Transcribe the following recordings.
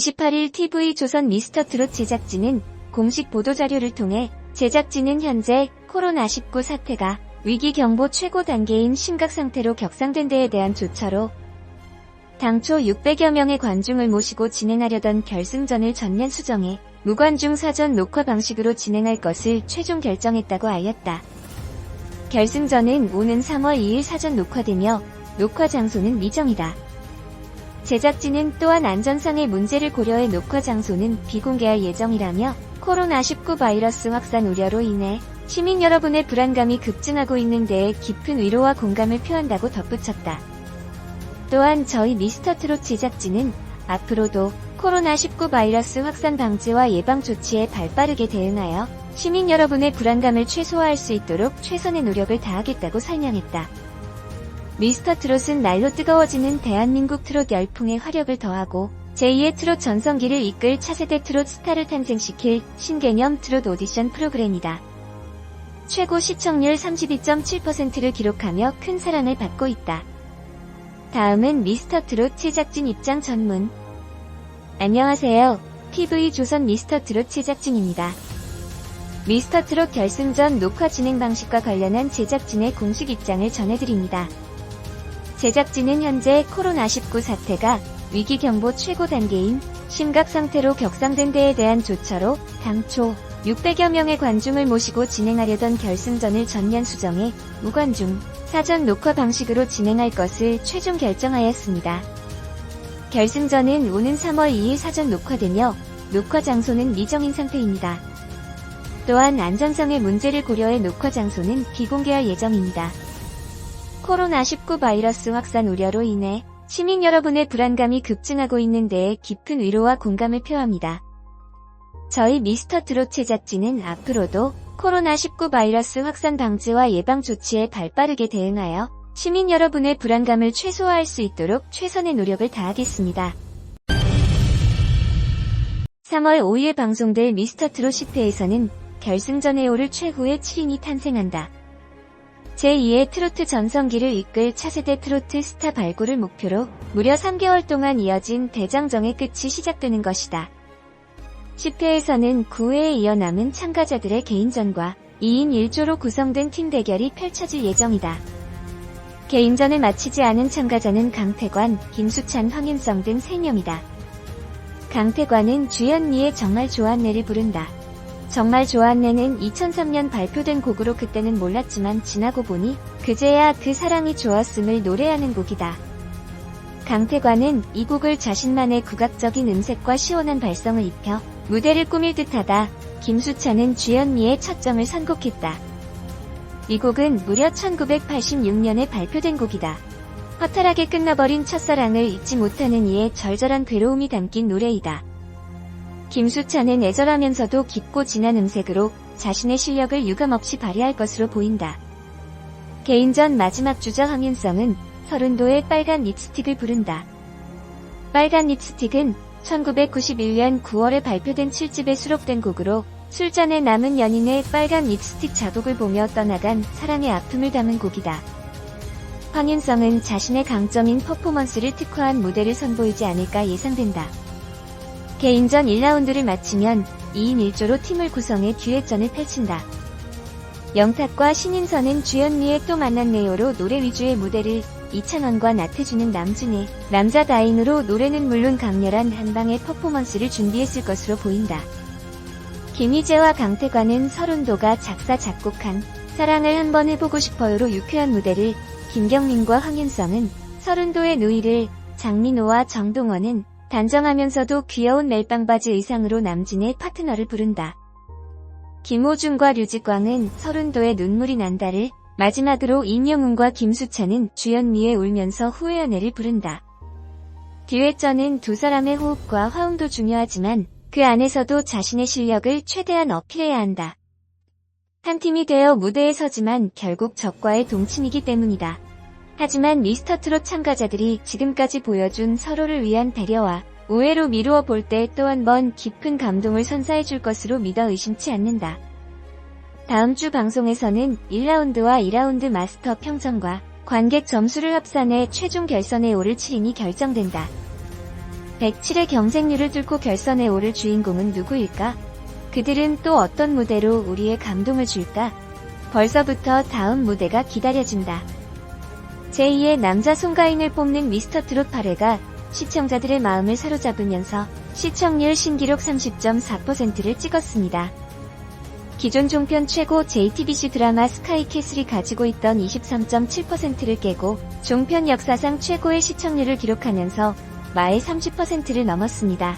28일 TV조선 미스터트롯 제작진은 공식 보도자료를 통해 제작진은 현재 코로나19 사태가 위기경보 최고 단계인 심각상태로 격상된 데에 대한 조처로 당초 600여 명의 관중을 모시고 진행하려던 결승전을 전면 수정해 무관중 사전 녹화 방식으로 진행할 것을 최종 결정했다고 알렸다. 결승전은 오는 3월 2일 사전 녹화되며 녹화 장소는 미정이다. 제작진은 또한 안전상의 문제를 고려해 녹화 장소는 비공개할 예정이라며 코로나19 바이러스 확산 우려로 인해 시민 여러분의 불안감이 급증하고 있는 데에 깊은 위로와 공감을 표한다고 덧붙였다. 또한 저희 미스터트롯 제작진은 앞으로도 코로나19 바이러스 확산 방지와 예방 조치에 발빠르게 대응하여 시민 여러분의 불안감을 최소화할 수 있도록 최선의 노력을 다하겠다고 설명했다. 미스터트롯은 날로 뜨거워지는 대한민국 트롯 열풍에 화력을 더하고 제2의 트롯 전성기를 이끌 차세대 트롯 스타를 탄생시킬 신개념 트롯 오디션 프로그램이다. 최고 시청률 32.7%를 기록하며 큰 사랑을 받고 있다. 다음은 미스터트롯 제작진 입장 전문. 안녕하세요. TV조선 미스터트롯 제작진입니다. 미스터트롯 결승전 녹화 진행 방식과 관련한 제작진의 공식 입장을 전해드립니다. 제작진은 현재 코로나19 사태가 위기경보 최고 단계인 심각상태로 격상된 데에 대한 조처로 당초 600여 명의 관중을 모시고 진행하려던 결승전을 전면 수정해 무관중 사전 녹화 방식으로 진행할 것을 최종 결정하였습니다. 결승전은 오는 3월 2일 사전 녹화되며 녹화 장소는 미정인 상태입니다. 또한 안전상의 문제를 고려해 녹화 장소는 비공개할 예정입니다. 코로나19 바이러스 확산 우려로 인해 시민 여러분의 불안감이 급증하고 있는 데에 깊은 위로와 공감을 표합니다. 저희 미스터트롯 제작진은 앞으로도 코로나19 바이러스 확산 방지와 예방 조치에 발빠르게 대응하여 시민 여러분의 불안감을 최소화할 수 있도록 최선의 노력을 다하겠습니다. 3월 5일 방송될 미스터트롯 10회에서는 결승전에 오를 최후의 7인이 탄생한다. 제2의 트로트 전성기를 이끌 차세대 트로트 스타 발굴을 목표로 무려 3개월 동안 이어진 대장정의 끝이 시작되는 것이다. 10회에서는 9회에 이어 남은 참가자들의 개인전과 2인 1조로 구성된 팀 대결이 펼쳐질 예정이다. 개인전을 마치지 않은 참가자는 강태관, 김수찬, 황윤성 등 3명이다. 강태관은 주현미의 정말 좋았네를 부른다. 정말 좋았네는 2003년 발표된 곡으로 그때는 몰랐지만 지나고 보니 그제야 그 사랑이 좋았음을 노래하는 곡이다. 강태관은 이 곡을 자신만의 국악적인 음색과 시원한 발성을 입혀 무대를 꾸밀 듯하다. 김수찬은 주현미의 첫정을 선곡했다. 이 곡은 무려 1986년에 발표된 곡이다. 허탈하게 끝나버린 첫사랑을 잊지 못하는 이의 절절한 괴로움이 담긴 노래이다. 김수찬은 애절하면서도 깊고 진한 음색으로 자신의 실력을 유감없이 발휘할 것으로 보인다. 개인전 마지막 주자 황윤성은 서른도의 빨간 립스틱을 부른다. 빨간 립스틱은 1991년 9월에 발표된 7집에 수록된 곡으로 술잔에 남은 연인의 빨간 립스틱 자국을 보며 떠나간 사랑의 아픔을 담은 곡이다. 황윤성은 자신의 강점인 퍼포먼스를 특화한 무대를 선보이지 않을까 예상된다. 개인전 1라운드를 마치면 2인 1조로 팀을 구성해 듀엣전을 펼친다. 영탁과 신인선은 주현미의 또 만났네요로 노래 위주의 무대를, 이찬원과 나태주는 남준의 남자 다인으로 노래는 물론 강렬한 한방의 퍼포먼스를 준비했을 것으로 보인다. 김희재와 강태관은 서른도가 작사 작곡한 사랑을 한번 해보고 싶어요로 유쾌한 무대를, 김경민과 황윤성은 서른도의 누이를, 장민호와 정동원은 단정하면서도 귀여운 멜빵바지 의상으로 남진의 파트너를 부른다. 김호중과 류직광은 서른도의 눈물이 난다를, 마지막으로 임영웅과 김수찬은 주현미의 울면서 후회연애를 부른다. 듀엣전은 두 사람의 호흡과 화음도 중요하지만 그 안에서도 자신의 실력을 최대한 어필해야 한다. 한 팀이 되어 무대에 서지만 결국 적과의 동침이기 때문이다. 하지만 미스터트롯 참가자들이 지금까지 보여준 서로를 위한 배려와 우애로 미루어 볼 때 또 한 번 깊은 감동을 선사해줄 것으로 믿어 의심치 않는다. 다음 주 방송에서는 1라운드와 2라운드 마스터 평점과 관객 점수를 합산해 최종 결선에 오를 7인이 결정된다. 107의 경쟁률을 뚫고 결선에 오를 주인공은 누구일까? 그들은 또 어떤 무대로 우리의 감동을 줄까? 벌써부터 다음 무대가 기다려진다. 제2의 남자 송가인을 뽑는 미스터트롯 8회가 시청자들의 마음을 사로잡으면서 시청률 신기록 30.4%를 찍었습니다. 기존 종편 최고 JTBC 드라마 스카이캐슬이 가지고 있던 23.7%를 깨고 종편 역사상 최고의 시청률을 기록하면서 마의 30%를 넘었습니다.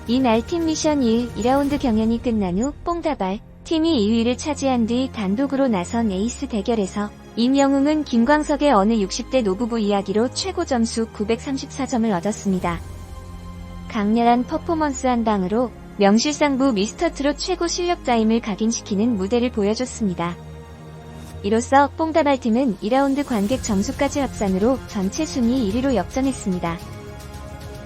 이날 팀 미션 1 2라운드 경연이 끝난 후 뽕다발 팀이 2위를 차지한 뒤 단독으로 나선 에이스 대결에서 임영웅은 김광석의 어느 60대 노부부 이야기로 최고 점수 934점을 얻었습니다. 강렬한 퍼포먼스 한 방으로 명실상부 미스터트롯 최고 실력자임을 각인시키는 무대를 보여줬습니다. 이로써 뽕다발팀은 2라운드 관객 점수까지 합산으로 전체 순위 1위로 역전했습니다.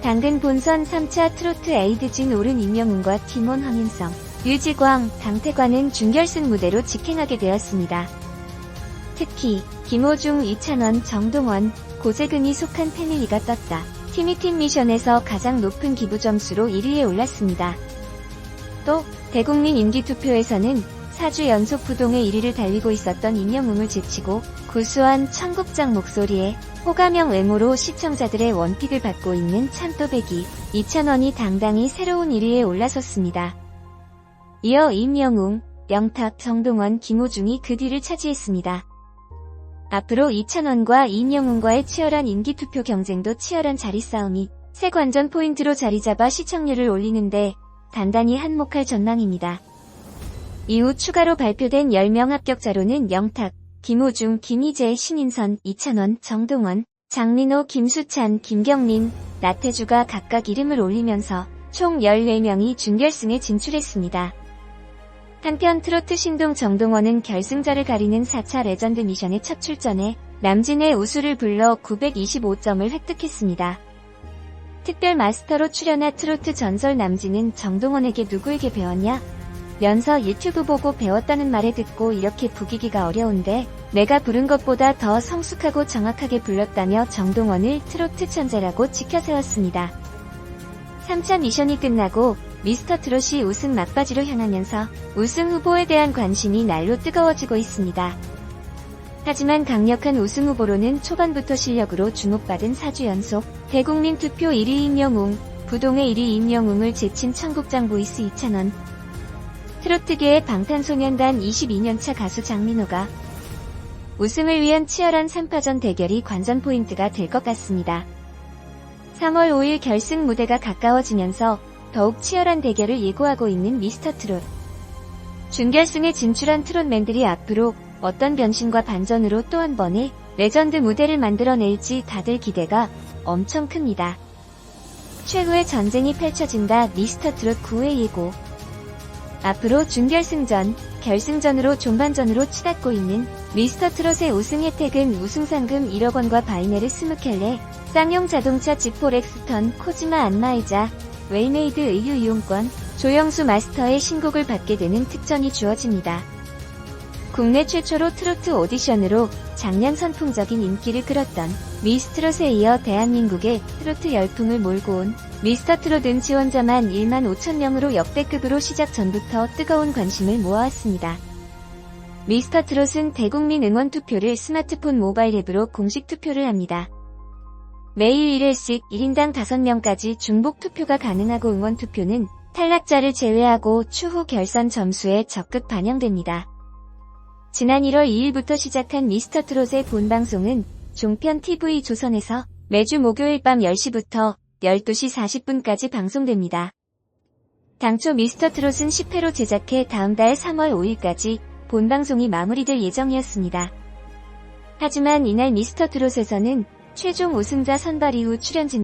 당근 본선 3차 트로트 에이드진 오른 임영웅과 팀원 황인성, 유지광, 강태관은 준결승 무대로 직행하게 되었습니다. 특히 김호중, 이찬원, 정동원, 고재근이 속한 패밀리가 떴다. 팀이 팀 미션에서 가장 높은 기부 점수로 1위에 올랐습니다. 또 대국민 인기투표에서는 4주 연속 부동의 1위를 달리고 있었던 임영웅을 제치고 구수한 청국장 목소리에 호감형 외모로 시청자들의 원픽을 받고 있는 참또배기 이찬원이 당당히 새로운 1위에 올라섰습니다. 이어 임영웅, 영탁, 정동원, 김호중이 그 뒤를 차지했습니다. 앞으로 이찬원과 임영웅과의 치열한 인기투표 경쟁도 치열한 자리싸움이 새 관전 포인트로 자리잡아 시청률을 올리는데 단단히 한몫할 전망입니다. 이후 추가로 발표된 10명 합격자로는 영탁, 김호중, 김희재, 신인선, 이찬원, 정동원, 장민호, 김수찬, 김경민, 나태주가 각각 이름을 올리면서 총 14명이 준결승에 진출했습니다. 한편 트로트 신동 정동원은 결승자를 가리는 4차 레전드 미션의 첫 출전에 남진의 우수를 불러 925점을 획득했습니다. 특별 마스터로 출연한 트로트 전설 남진은 정동원에게 누구에게 배웠냐? 면서 유튜브 보고 배웠다는 말에 듣고 이렇게 부기기가 어려운데 내가 부른 것보다 더 성숙하고 정확하게 불렀다며 정동원을 트로트 천재라고 치켜세웠습니다. 3차 미션이 끝나고 미스터트롯이 우승 막바지로 향하면서 우승 후보에 대한 관심이 날로 뜨거워지고 있습니다. 하지만 강력한 우승 후보로는 초반부터 실력으로 주목받은 4주 연속 대국민 투표 1위 임영웅, 부동의 1위 임영웅을 제친 청국장 보이스 이찬원, 트로트계의 방탄소년단 22년차 가수 장민호가 우승을 위한 치열한 3파전 대결이 관전 포인트가 될 것 같습니다. 3월 5일 결승 무대가 가까워지면서 더욱 치열한 대결을 예고하고 있는 미스터트롯. 준결승에 진출한 트롯맨들이 앞으로 어떤 변신과 반전으로 또 한 번의 레전드 무대를 만들어낼지 다들 기대가 엄청 큽니다. 최후의 전쟁이 펼쳐진다. 미스터트롯 9회 예고. 앞으로 준결승전, 결승전으로 종반전으로 치닫고 있는 미스터트롯의 우승 혜택은 우승상금 1억 원과 바이네르 스무켈레, 쌍용 자동차 지포 렉스턴, 코지마 안마의자, 웰메이드 의류 이용권, 조영수 마스터의 신곡을 받게 되는 특전이 주어집니다. 국내 최초로 트로트 오디션으로 작년 선풍적인 인기를 끌었던 미스트롯에 이어 대한민국의 트로트 열풍을 몰고 온 미스터트롯은 지원자만 1만 5천 명으로 역대급으로 시작 전부터 뜨거운 관심을 모아왔습니다. 미스터트롯은 대국민 응원 투표를 스마트폰 모바일 앱으로 공식 투표를 합니다. 매일 1회씩 1인당 5명까지 중복 투표가 가능하고 응원 투표는 탈락자를 제외하고 추후 결선 점수에 적극 반영됩니다. 지난 1월 2일부터 시작한 미스터트롯의 본방송은 종편 TV 조선에서 매주 목요일 밤 10시부터 12시 40분까지 방송됩니다. 당초 미스터트롯은 10회로 제작해 다음 달 3월 5일까지 본방송이 마무리될 예정이었습니다. 하지만 이날 미스터트롯에서는 최종 우승자 선발 이후 출연진